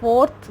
4th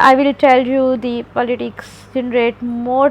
I will tell you the politics generate more،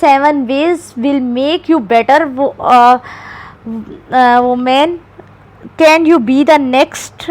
7 ways will make you better woman, can you be the next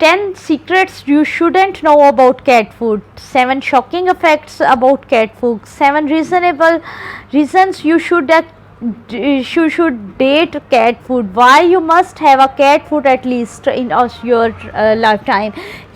10 secrets you shouldn't know about cat food, 7 shocking facts about cat food, 7 reasonable reasons you should date cat food, why you must have a cat food at least in your lifetime۔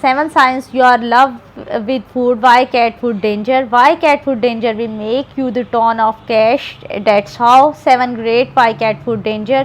7 signs you are love with food, why cat food danger, why cat food danger will make you the ton of cash, that's how 7 great why cat food danger۔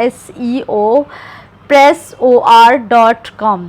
SEOpressor.com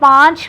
5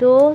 2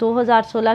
2016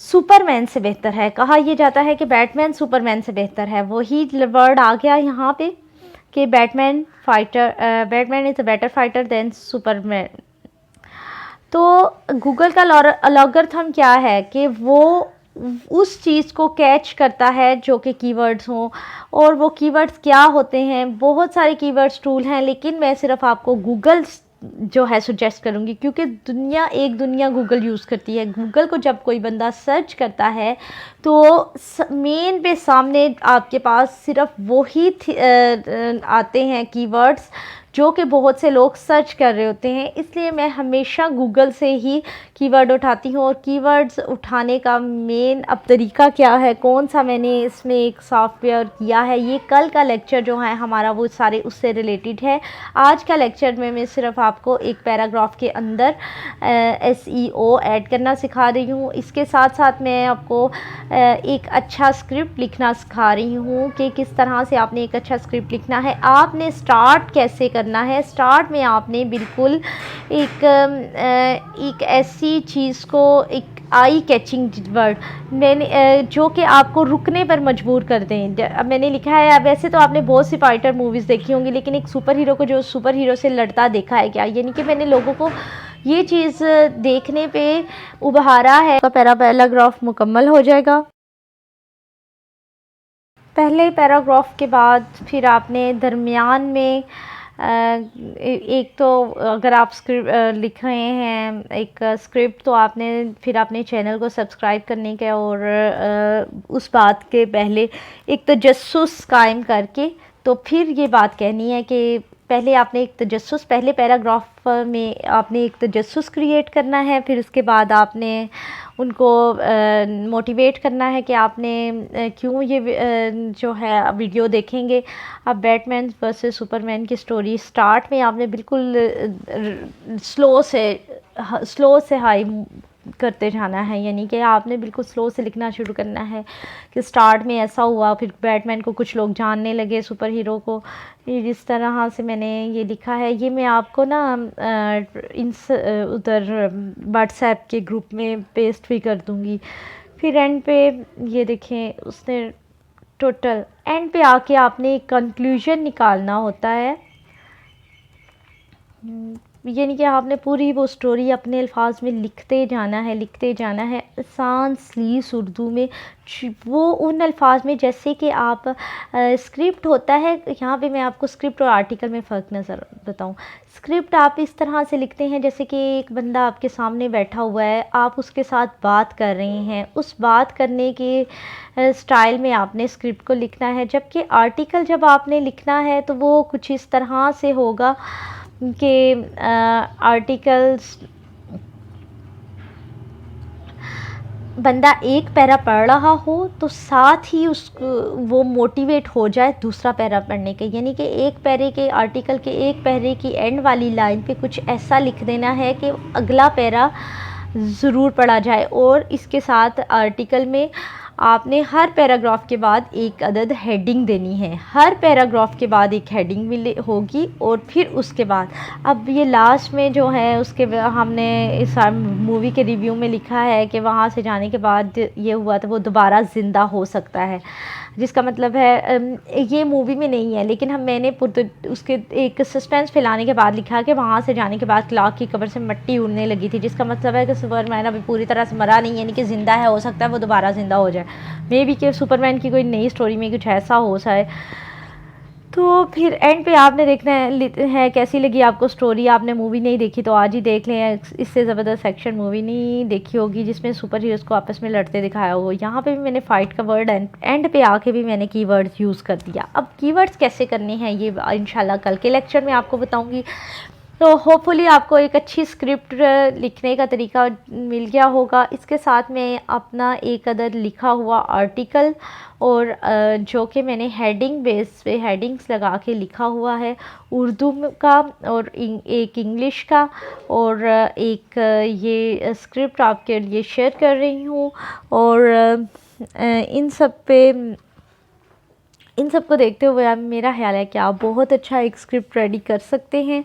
Superman से बेहतर है। कहा यह जाता है कि Batman Superman से बेहतर है। वही वर्ड आ गया यहाँ पे कि Batman is a better fighter than Superman. तो गूगल का अलॉगरिथम क्या है कि वो उस चीज़ को कैच करता है जो कि कीवर्ड्स हों। और वो कीवर्ड्स क्या होते हैं, बहुत सारे कीवर्ड्स टूल हैं, लेकिन मैं सिर्फ आपको गूगल जो है सजेस्ट करूँगी, क्योंकि दुनिया गूगल यूज़ करती है। गूगल को जब कोई बंदा सर्च करता है तो मेन पे सामने आपके पास सिर्फ वही आते हैं कीवर्ड्स जो कि बहुत से लोग सर्च कर रहे होते हैं। इसलिए मैं हमेशा गूगल से ही कीवर्ड उठाती हूँ। और कीवर्ड्स उठाने का मेन अब तरीका क्या है, कौन सा मैंने इसमें एक सॉफ्टवेयर किया है, ये कल का लेक्चर जो है हमारा वो सारे उससे रिलेटेड है। आज का लेक्चर में मैं सिर्फ आपको एक पैराग्राफ के अंदर SEO ऐड करना सिखा रही हूँ। इसके साथ साथ मैं आपको एक अच्छा स्क्रिप्ट लिखना सिखा रही हूँ कि किस तरह से आपने एक अच्छा स्क्रिप्ट लिखना है। आपने स्टार्ट कैसे करना है, स्टार्ट में आपने बिल्कुल एक ऐसी चीज़ को, एक आई कैचिंग वर्ड मैंने जो कि आपको रुकने पर मजबूर कर दें। अब मैंने लिखा है, वैसे तो आपने बहुत सी फाइटर मूवीज़ देखी होंगी, लेकिन एक सुपर हीरो को जो सुपर हीरो से लड़ता देखा है क्या? यानी कि मैंने लोगों को ये चीज़ देखने पे उभारा है। तो पैराग्राफ मुकम्मल हो जाएगा। पहले पैराग्राफ के बाद फिर आपने दरमियान में एक तो अगर आप स्क्रिप्ट लिख रहे हैं एक स्क्रिप्ट, तो आपने फिर अपने चैनल को सब्सक्राइब करने के और उस बात के पहले एक तजस्सुस कायम करके तो फिर ये बात कहनी है कि पहले आपने एक तजस्सुस, पहले पैराग्राफ में आपने एक तजस्सुस क्रिएट करना है। फिर उसके बाद आपने उनको मोटिवेट करना है कि आपने क्यों ये जो है वीडियो देखेंगे। अब बैटमैन वर्सेस सुपरमैन की स्टोरी स्टार्ट में आपने बिल्कुल स्लो से हाई करते जाना है, यानी कि आपने बिल्कुल स्लो से लिखना शुरू करना है कि स्टार्ट में ऐसा हुआ, फिर बैटमैन को कुछ लोग जानने लगे, सुपर हीरो को। जिस तरह से मैंने ये लिखा है, ये मैं आपको ना उधर व्हाट्सएप के ग्रुप में पेस्ट भी कर दूँगी। फिर एंड पे ये देखें, उसने टोटल एंड पे आके आपने एक कंक्लूजन निकालना होता है, यानी कि आपने पूरी वो स्टोरी अपने अल्फाज में लिखते जाना है आसान सलीस उर्दू में, वो उन अल्फाज में जैसे कि आप स्क्रिप्ट होता है। यहाँ पे मैं आपको स्क्रिप्ट और आर्टिकल में फ़र्क नज़र बताऊँ। स्क्रिप्ट आप इस तरह से लिखते हैं जैसे कि एक बंदा आपके सामने बैठा हुआ है, आप उसके साथ बात कर रहे हैं, उस बात करने के स्टाइल में आपने स्क्रिप्ट को लिखना है। जबकि आर्टिकल जब आपने लिखना है तो वो कुछ इस तरह से होगा कि आर्टिकल्स बंदा एक पैरा पढ़ रहा हो तो साथ ही वो मोटिवेट हो जाए दूसरा पैरा पढ़ने के, यानी कि एक पैरे के आर्टिकल के एक पैरे की एंड वाली लाइन पे कुछ ऐसा लिख देना है कि अगला पैरा ज़रूर पढ़ा जाए। और इसके साथ आर्टिकल में आपने हर पैराग्राफ के बाद एक अदद हेडिंग देनी है, हर पैराग्राफ के बाद एक हेडिंग भी होगी। और फिर उसके बाद अब ये लास्ट में जो है उसके हमने इस मूवी के रिव्यू में लिखा है कि वहाँ से जाने के बाद ये हुआ तो वो दोबारा ज़िंदा हो सकता है, जिसका मतलब है ये मूवी में नहीं है, लेकिन मैंने उसके एक सस्पेंस फैलाने के बाद लिखा कि वहाँ से जाने के बाद क्लार्क की कब्र से मिट्टी उड़ने लगी थी, जिसका मतलब है कि सुपरमैन अभी पूरी तरह से मरा नहीं है, यानी कि ज़िंदा है, हो सकता है वो दोबारा ज़िंदा हो जाए। मे बी कि सुपरमैन की कोई नई स्टोरी में कुछ ऐसा हो जाए। तो फिर एंड पे आपने देखना है कैसी लगी आपको स्टोरी। आपने मूवी नहीं देखी तो आज ही देख लें, इससे ज़बरदस्त एक्शन मूवी नहीं देखी होगी जिसमें सुपर हीरोज़ को आपस में लड़ते दिखाया हो। यहाँ पे भी मैंने फ़ाइट का वर्ड एंड पे आके भी मैंने कीवर्ड्स यूज़ कर दिया। अब कीवर्ड्स कैसे करने हैं ये इंशाल्लाह कल के लेक्चर में आपको बताऊँगी। तो होपफुली आपको एक अच्छी स्क्रिप्ट लिखने का तरीका मिल गया होगा। इसके साथ मैं अपना एक अदद लिखा हुआ आर्टिकल और जो कि मैंने हेडिंग बेस पे हेडिंग्स लगा के लिखा हुआ है उर्दू का और एक इंग्लिश का, और एक ये स्क्रिप्ट आपके लिए शेयर कर रही हूँ। और इन सब को देखते हुए अब मेरा ख्याल है कि आप बहुत अच्छा एक स्क्रिप्ट रेडी कर सकते हैं।